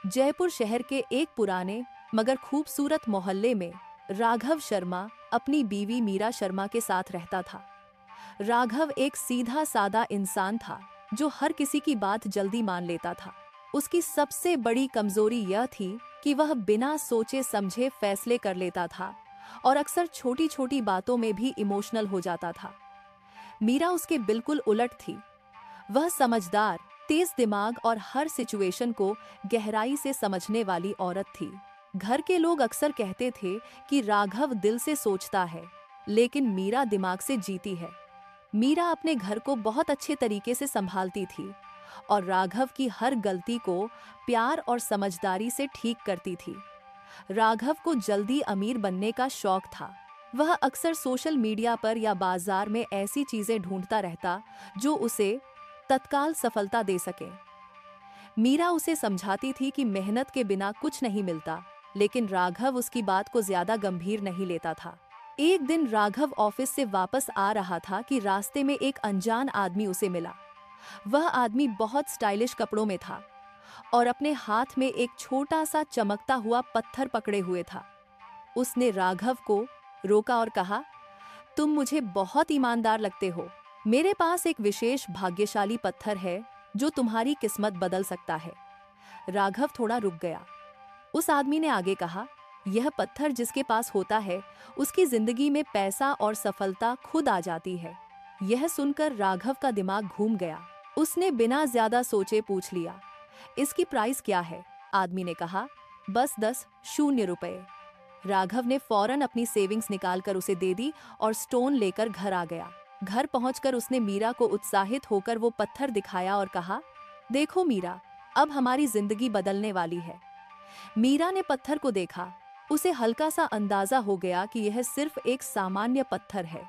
जयपुर शहर के एक पुराने मगर खूबसूरत मोहल्ले में राघव शर्मा अपनी बीवी मीरा शर्मा के साथ रहता था। राघव एक सीधा सादा इंसान था जो हर किसी की बात जल्दी मान लेता था। उसकी सबसे बड़ी कमजोरी यह थी कि वह बिना सोचे समझे फैसले कर लेता था और अक्सर छोटी छोटी बातों में भी इमोशनल हो जाता था। मीरा उसके बिल्कुल उलट थी। वह समझदार, तेज दिमाग और हर सिचुएशन को गहराई से समझने वाली औरत थी। घर के लोग अक्सर कहते थे कि राघव दिल से सोचता है, लेकिन मीरा दिमाग से जीती है। मीरा अपने घर को बहुत अच्छे तरीके से संभालती थी और राघव की हर गलती को प्यार और समझदारी से ठीक करती थी। राघव को जल्दी अमीर बनने का शौक था। वह अक्सर सोशल मीडिया पर या बाजार में ऐसी चीजें ढूंढता रहता जो उसे तत्काल सफलता दे सके। मीरा उसे समझाती थी कि मेहनत के बिना कुछ नहीं मिलता, लेकिन राघव उसकी बात को ज्यादा गंभीर नहीं लेता था। एक दिन राघव ऑफिस से वापस आ रहा था कि रास्ते में एक अनजान आदमी उसे मिला। वह आदमी बहुत स्टाइलिश कपड़ों में था और अपने हाथ में एक छोटा सा चमकता हुआ पत्थर पकड़े हुए था। उसने राघव को रोका और कहा, तुम मुझे बहुत ईमानदार लगते हो। मेरे पास एक विशेष भाग्यशाली पत्थर है जो तुम्हारी किस्मत बदल सकता है। राघव थोड़ा रुक गया। उस आदमी ने आगे कहा, यह पत्थर जिसके पास होता है उसकी जिंदगी में पैसा और सफलता खुद आ जाती है। यह सुनकर राघव का दिमाग घूम गया। उसने बिना ज्यादा सोचे पूछ लिया, इसकी प्राइस क्या है? आदमी ने कहा, बस 10,000 रुपए। राघव ने फौरन अपनी सेविंग्स निकालकर उसे दे दी और स्टोन लेकर घर आ गया। घर पहुंचकर उसने मीरा को उत्साहित होकर वो पत्थर दिखाया और कहा, देखो मीरा, अब हमारी जिंदगी बदलने वाली है। मीरा ने पत्थर को देखा। उसे हल्का सा अंदाजा हो गया कि यह सिर्फ एक सामान्य पत्थर है,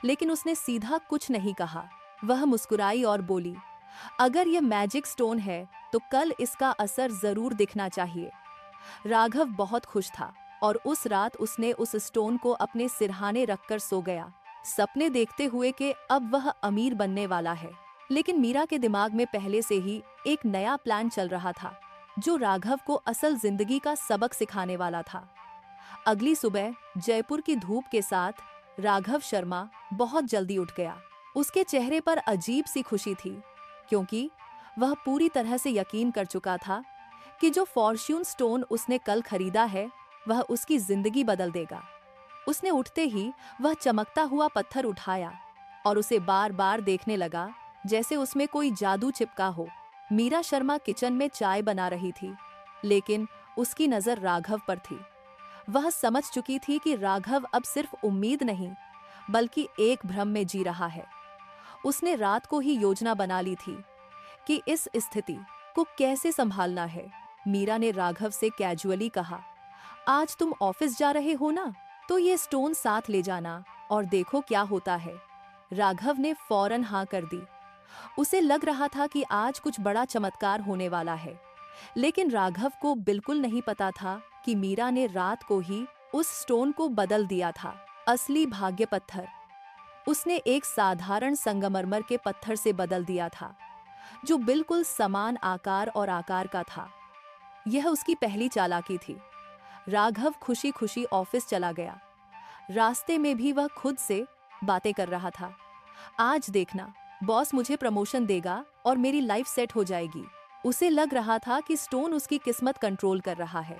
लेकिन उसने सीधा कुछ नहीं कहा। वह मुस्कुराई और बोली, अगर यह मैजिक स्टोन है तो कल इसका असर जरूर दिखना चाहिए। राघव बहुत खुश था और उस रात उसने उस स्टोन को अपने सिरहाने रखकर सो गया, सपने देखते हुए कि अब वह अमीर बनने वाला है। लेकिन मीरा के दिमाग में पहले से ही एक नया प्लान चल रहा था जो राघव को असल जिंदगी का सबक सिखाने वाला था। अगली सुबह जयपुर की धूप के साथ राघव शर्मा बहुत जल्दी उठ गया। उसके चेहरे पर अजीब सी खुशी थी, क्योंकि वह पूरी तरह से यकीन कर चुका था कि जो फॉर्च्यून स्टोन उसने कल खरीदा है वह उसकी जिंदगी बदल देगा। उसने उठते ही वह चमकता हुआ पत्थर उठाया और उसे बार बार देखने लगा जैसे उसमें कोई जादू चिपका हो। मीरा शर्मा किचन में चाय बना रही थी, लेकिन उसकी नजर राघव पर थी। वह समझ चुकी थी कि राघव अब सिर्फ उम्मीद नहीं बल्कि एक भ्रम में जी रहा है। उसने रात को ही योजना बना ली थी कि इस स्थिति को कैसे संभालना है। मीरा ने राघव से कैजुअली कहा, आज तुम ऑफिस जा रहे हो ना, तो ये स्टोन साथ ले जाना और देखो क्या होता है। राघव ने फौरन हाँ कर दी। उसे लग रहा था कि आज कुछ बड़ा चमत्कार होने वाला है, लेकिन राघव को बिल्कुल नहीं पता था कि मीरा ने रात को ही उस स्टोन को बदल दिया था। असली भाग्य पत्थर उसने एक साधारण संगमरमर के पत्थर से बदल दिया था, जो बिल्कुल समान आकार और आकार का था। यह उसकी पहली चालाकी थी। राघव खुशी खुशी ऑफिस चला गया। रास्ते में भी वह खुद से बातें कर रहा था, आज देखना, बॉस मुझे प्रमोशन देगा और मेरी लाइफ सेट हो जाएगी। उसे लग रहा था कि स्टोन उसकी किस्मत कंट्रोल कर रहा है।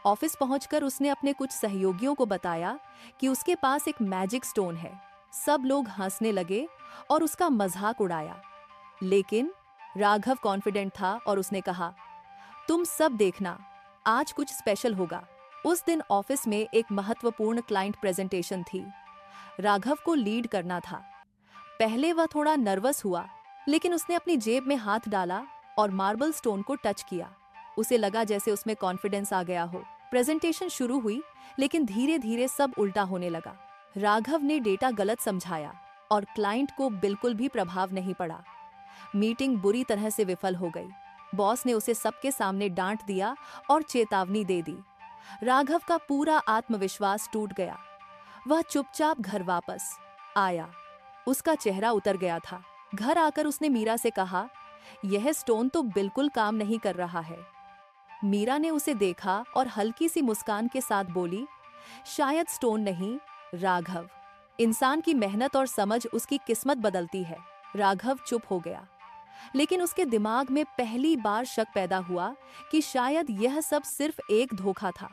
ऑफिस पहुंचकर उसने अपने कुछ सहयोगियों को बताया कि उसके पास एक मैजिक स्टोन है। सब लोग हंसने लगे और उसका मजाक उड़ाया, लेकिन राघव कॉन्फिडेंट था और उसने कहा, तुम सब देखना, आज कुछ स्पेशल होगा। उस दिन ऑफिस में एक महत्वपूर्ण क्लाइंट प्रेजेंटेशन थी। राघव को लीड करना था। पहले वह थोड़ा नर्वस हुआ, लेकिन उसने अपनी जेब में हाथ डाला और मार्बल स्टोन को टच किया। उसे लगा जैसे उसमें कॉन्फिडेंस आ गया हो। प्रेजेंटेशन शुरू हुई, लेकिन धीरे धीरे सब उल्टा होने लगा। राघव ने डेटा गलत समझाया और क्लाइंट को बिल्कुल भी प्रभाव नहीं पड़ा। मीटिंग बुरी तरह से विफल हो गई। बॉस ने उसे सबके सामने डांट दिया और चेतावनी दे दी। राघव का पूरा आत्मविश्वास टूट गया। वह चुपचाप घर वापस आया। उसका चेहरा उतर गया था। घर आकर उसने मीरा से कहा, यह स्टोन तो बिल्कुल काम नहीं कर रहा है। मीरा ने उसे देखा और हल्की सी मुस्कान के साथ बोली, शायद स्टोन नहीं, राघव। इंसान की मेहनत और समझ उसकी किस्मत बदलती है। राघव चुप हो गया, लेकिन उसके दिमाग में पहली बार शक पैदा हुआ कि शायद यह सब सिर्फ एक धोखा था।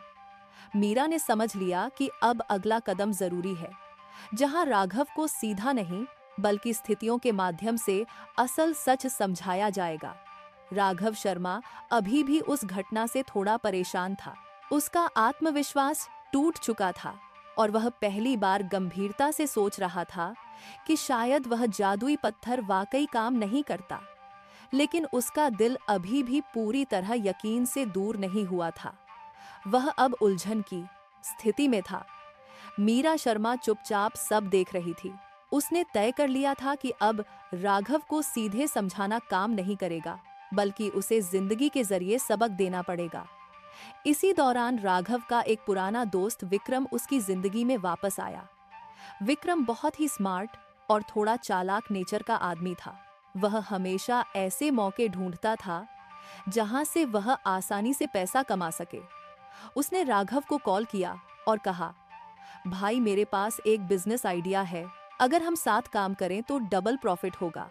मीरा ने समझ लिया कि अब अगला कदम जरूरी है, जहां राघव को सीधा नहीं बल्कि स्थितियों के माध्यम से असल सच समझाया जाएगा। राघव शर्मा अभी भी उस घटना से थोड़ा परेशान था। उसका आत्मविश्वास टूट चुका था और वह पहली बार गंभीरता से सोच रहा था कि शायद वह जादुई पत्थर वाकई काम नहीं करता। लेकिन उसका दिल अभी भी पूरी तरह यकीन से दूर नहीं हुआ था। वह अब उलझन की स्थिति में था। मीरा शर्मा चुपचाप सब देख रही थी। उसने तय कर लिया था कि अब राघव को सीधे समझाना काम नहीं करेगा, बल्कि उसे जिंदगी के जरिए सबक देना पड़ेगा। इसी दौरान राघव का एक पुराना दोस्त विक्रम उसकी जिंदगी में वापस आया। विक्रम बहुत ही स्मार्ट और थोड़ा चालाक नेचर का आदमी था। वह हमेशा ऐसे मौके ढूंढता था जहां से वह आसानी से पैसा कमा सके। उसने राघव को कॉल किया और कहा, भाई मेरे पास एक बिजनेस आइडिया है, अगर हम साथ काम करें तो डबल प्रॉफिट होगा।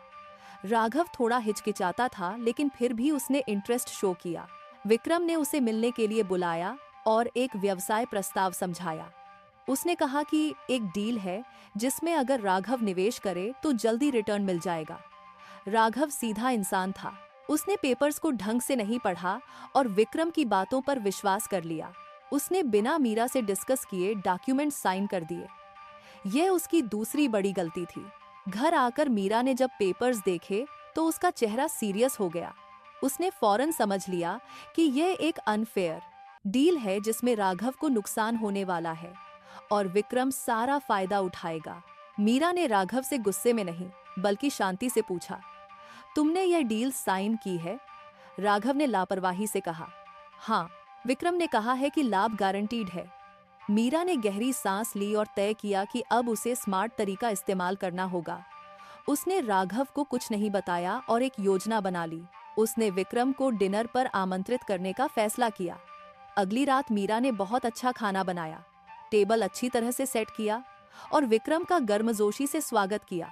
राघव थोड़ा हिचकिचाता था, लेकिन फिर भी उसने इंटरेस्ट शो किया। विक्रम ने उसे मिलने के लिए बुलाया और एक व्यवसाय प्रस्ताव समझाया। उसने कहा कि एक डील है जिसमें अगर राघव निवेश करे तो जल्दी रिटर्न मिल जाएगा। राघव सीधा इंसान था। उसने पेपर्स को ढंग से नहीं पढ़ा और विक्रम की बातों पर विश्वास कर लिया। उसने बिना मीरा से डिस्कस किए डॉक्यूमेंट साइन कर दिए। यह उसकी दूसरी बड़ी गलती थी। घर आकर मीरा ने जब पेपर्स देखे तो उसका चेहरा सीरियस हो गया। उसने फौरन समझ लिया कि यह एक अनफेयर डील है जिसमें राघव को नुकसान होने वाला है और विक्रम सारा फायदा उठाएगा। मीरा ने राघव से गुस्से में नहीं बल्कि शांति से पूछा, तुमने यह डील साइन की है? राघव ने लापरवाही से कहा, हाँ। विक्रम ने कहा है कि लाभ गारंटीड है। मीरा ने गहरी सांस ली और तय किया कि अब उसे स्मार्ट तरीका इस्तेमाल करना होगा। उसने राघव को कुछ नहीं बताया और एक योजना बना ली। उसने विक्रम को डिनर पर आमंत्रित करने का फैसला किया। अगली रात मीरा ने बहुत अच्छा खाना बनाया, टेबल अच्छी तरह से सेट किया और विक्रम का गर्मजोशी से स्वागत किया।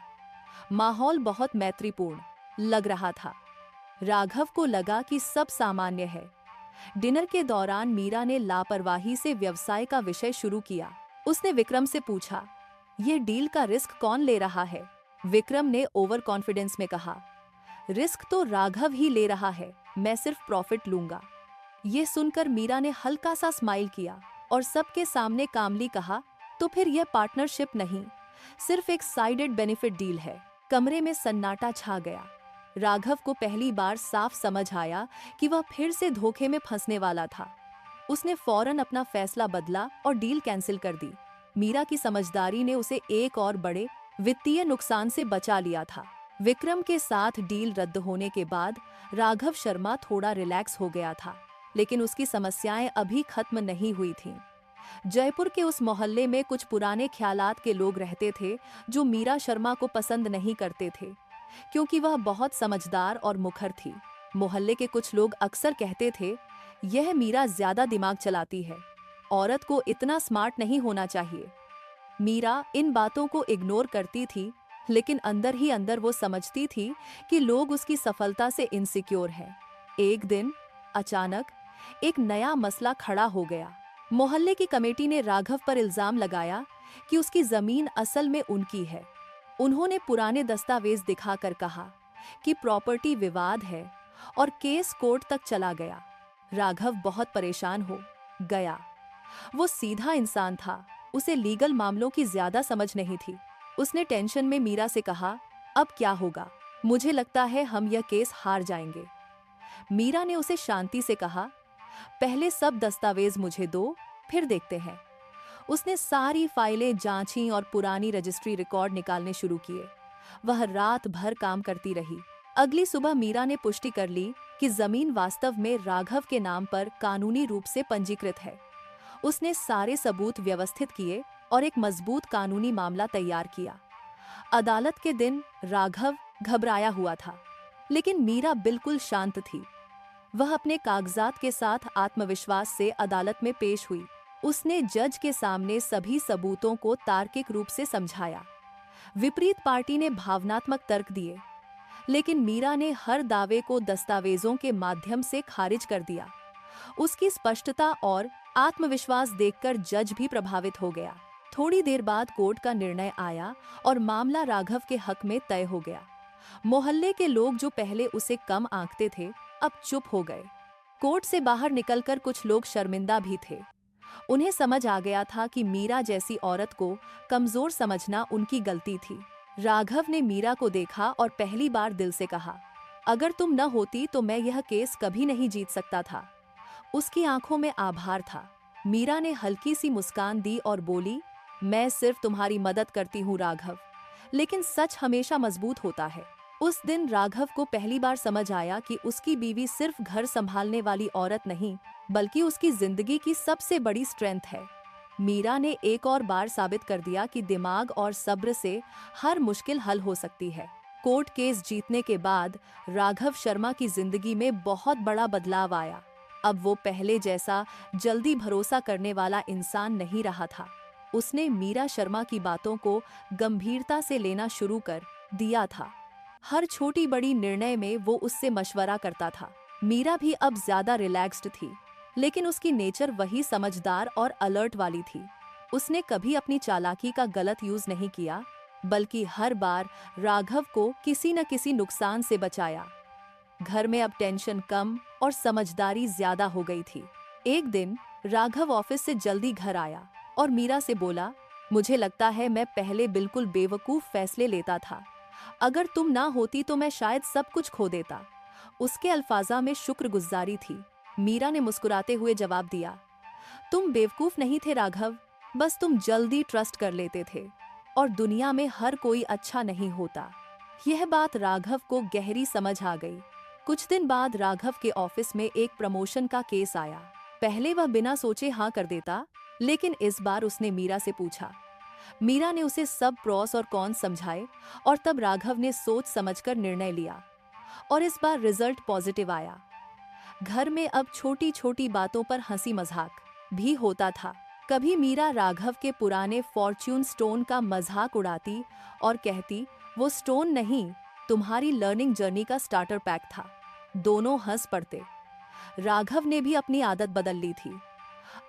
माहौल बहुत मैत्रीपूर्ण लग रहा था। राघव को लगा कि सब सामान्य है। डिनर के दौरान मीरा ने लापरवाही से व्यवसाय का विषय शुरू किया। उसने विक्रम से पूछा, यह डील का रिस्क कौन ले रहा है? विक्रम ने ओवर कॉन्फिडेंस में कहा, रिस्क तो राघव ही ले रहा है, मैं सिर्फ प्रॉफिट लूंगा। ये सुनकर मीरा ने हल्का सा स्माइल किया और सबके सामने कामली कहा, तो फिर यह पार्टनरशिप नहीं, सिर्फ एक साइडेड बेनिफिट डील है। कमरे में सन्नाटा छा गया। राघव को पहली बार साफ समझ आया कि वह फिर से धोखे में फंसने वाला था। उसने फौरन अपना फैसला बदला और डील कैंसिल कर दी। मीरा की समझदारी ने उसे एक और बड़े वित्तीय नुकसान से बचा लिया था। विक्रम के साथ डील रद्द होने के बाद राघव शर्मा थोड़ा रिलैक्स हो गया था, लेकिन उसकी समस्याएं अभी खत्म नहीं हुई थीं। जयपुर के उस मोहल्ले में कुछ पुराने ख्यालात के लोग रहते थे जो मीरा शर्मा को पसंद नहीं करते थे, क्योंकि वह बहुत समझदार और मुखर थी। मोहल्ले के कुछ लोग अक्सर कहते थे, यह मीरा ज्यादा दिमाग चलाती है, औरत को इतना स्मार्ट नहीं होना चाहिए। मीरा इन बातों को इग्नोर करती थी, लेकिन अंदर ही अंदर वो समझती थी कि लोग उसकी सफलता से इनसिक्योर हैं। एक दिन अचानक एक नया मसला खड़ा हो गया। मोहल्ले की कमेटी ने राघव पर इल्जाम लगाया कि उसकी जमीन असल में उनकी है। उन्होंने पुराने दस्तावेज दिखाकर कहा कि प्रॉपर्टी विवाद है और केस कोर्ट तक चला गया। राघव बहुत परेशान हो गया। वो सीधा इंसान था, उसे लीगल मामलों की ज्यादा समझ नहीं थी। उसने टेंशन में मीरा से कहा, अब क्या होगा? मुझे लगता है हम यह केस हार जाएंगे। मीरा ने उसे शांति से कहा, पहले सब दस्तावेज मुझे दो, फिर देखते हैं। उसने सारी फाइलें जांची और पुरानी रजिस्ट्री रिकॉर्ड निकालने शुरू किए। वह रात भर काम करती रही। अगली सुबह मीरा ने पुष्टि कर ली कि जमीन वास्तव में राघव के नाम पर कानूनी रूप से पंजीकृत है। उसने सारे सबूत व्यवस्थित किए और एक मजबूत कानूनी मामला तैयार किया। अदालत के दिन राघव घबराया हुआ था, लेकिन मीरा बिल्कुल शांत थी। वह अपने कागजात के साथ आत्मविश्वास से अदालत में पेश हुई। उसने जज के सामने सभी सबूतों को तार्किक रूप से समझाया। विपरीत पार्टी ने भावनात्मक तर्क दिए, लेकिन मीरा ने हर दावे को दस्तावेजों के माध्यम से खारिज कर दिया। उसकी स्पष्टता और आत्मविश्वास देखकर जज भी प्रभावित हो गया। थोड़ी देर बाद कोर्ट का निर्णय आया और मामला राघव के हक में तय हो गया। मोहल्ले के लोग जो पहले उसे कम आंकते थे, अब चुप हो गए। कोर्ट से बाहर निकलकर कुछ लोग शर्मिंदा भी थे। उन्हें समझ आ गया था कि मीरा जैसी औरत को कमजोर समझना उनकी गलती थी। राघव ने मीरा को देखा और पहली बार दिल से कहा, अगर तुम न होती तो मैं यह केस कभी नहीं जीत सकता था। उसकी आंखों में आभार था। मीरा ने हल्की सी मुस्कान दी और बोली, मैं सिर्फ तुम्हारी मदद करती हूँ राघव, लेकिन सच हमेशा मजबूत होता है। उस दिन राघव को पहली बार समझ आया कि उसकी बीवी सिर्फ घर संभालने वाली औरत नहीं, बल्कि उसकी जिंदगी की सबसे बड़ी स्ट्रेंथ है। मीरा ने एक और बार साबित कर दिया कि दिमाग और सब्र से हर मुश्किल हल हो सकती है। कोर्ट केस जीतने के बाद राघव शर्मा की जिंदगी में बहुत बड़ा बदलाव आया। अब वो पहले जैसा जल्दी भरोसा करने वाला इंसान नहीं रहा था। उसने मीरा शर्मा की बातों को गंभीरता से लेना शुरू कर दिया था। हर छोटी बड़ी निर्णय में वो उससे मशवरा करता था। मीरा भी अब ज्यादा रिलैक्स्ड थी, लेकिन उसकी नेचर वही समझदार और अलर्ट वाली थी। उसने कभी अपनी चालाकी का गलत यूज नहीं किया, बल्कि हर बार राघव को किसी न किसी नुकसान से बचाया। घर में अब टेंशन कम और समझदारी ज्यादा हो गई थी। एक दिन राघव ऑफिस से जल्दी घर आया और मीरा से बोला, मुझे लगता है मैं पहले बिल्कुल बेवकूफ फैसले लेता था। अगर तुम ना होती तो मैं शायद सब कुछ खो देता। उसके अल्फाजा में शुक्रगुजारी थी। मीरा ने मुस्कुराते हुए जवाब दिया, तुम बेवकूफ नहीं थे राघव, बस तुम जल्दी ट्रस्ट कर लेते थे, और दुनिया में हर कोई अच्छा नहीं होता। यह बात राघव को गहरी समझ आ गई। कुछ दिन बाद राघव के ऑफिस में एक प्रमोशन का केस आया। पहले वह बिना सोचे हाँ कर देता, लेकिन इस बार उसने मीरा से पूछा। मीरा ने उसे सब प्रॉस और कॉन्स समझाए और तब राघव ने सोच समझकर निर्णय लिया, और इस बार रिजल्ट पॉजिटिव आया। घर में अब छोटी छोटी बातों पर हंसी मजाक भी होता था। कभी मीरा राघव के पुराने फॉर्च्यून स्टोन का मजाक उड़ाती और कहती, वो स्टोन नहीं, तुम्हारी लर्निंग जर्नी का स्टार्टर पैक था। दोनों हंस पड़ते। राघव ने भी अपनी आदत बदल ली थी।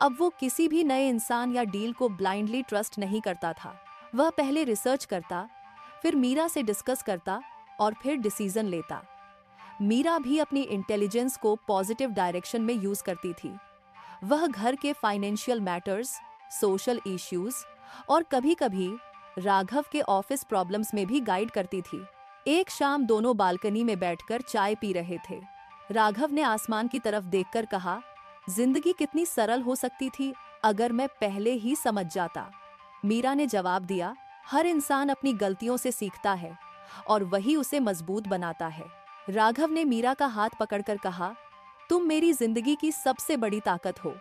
अब वो किसी भी नए इंसान या डील को ब्लाइंडली ट्रस्ट नहीं करता था। वह पहले रिसर्च करता, फिर मीरा से डिस्कस करता और फिर डिसीजन लेता। मीरा भी अपनी इंटेलिजेंस को पॉजिटिव डायरेक्शन में यूज करती थी। वह घर के फाइनेंशियल मैटर्स, सोशल इश्यूज और कभी-कभी राघव के ऑफिस प्रॉब्लम्स में भी गाइड करती थी। एक शाम दोनों बालकनी में बैठकर चाय पी रहे थे। राघव ने आसमान की तरफ देखकर कहा, जिंदगी कितनी सरल हो सकती थी अगर मैं पहले ही समझ जाता। मीरा ने जवाब दिया, हर इंसान अपनी गलतियों से सीखता है और वही उसे मजबूत बनाता है। राघव ने मीरा का हाथ पकड़कर कहा, तुम मेरी जिंदगी की सबसे बड़ी ताकत हो।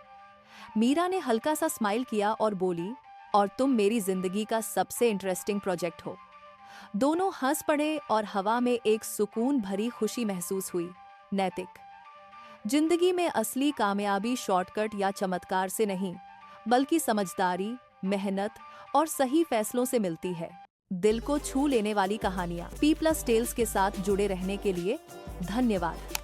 मीरा ने हल्का सा स्माइल किया और बोली, और तुम मेरी जिंदगी का सबसे इंटरेस्टिंग प्रोजेक्ट हो। दोनों हंस पड़े और हवा में एक सुकून भरी खुशी महसूस हुई। नैतिक जिंदगी में असली कामयाबी शॉर्टकट या चमत्कार से नहीं, बल्कि समझदारी, मेहनत और सही फैसलों से मिलती है। दिल को छू लेने वाली कहानियां P+ टेल्स के साथ जुड़े रहने के लिए धन्यवाद।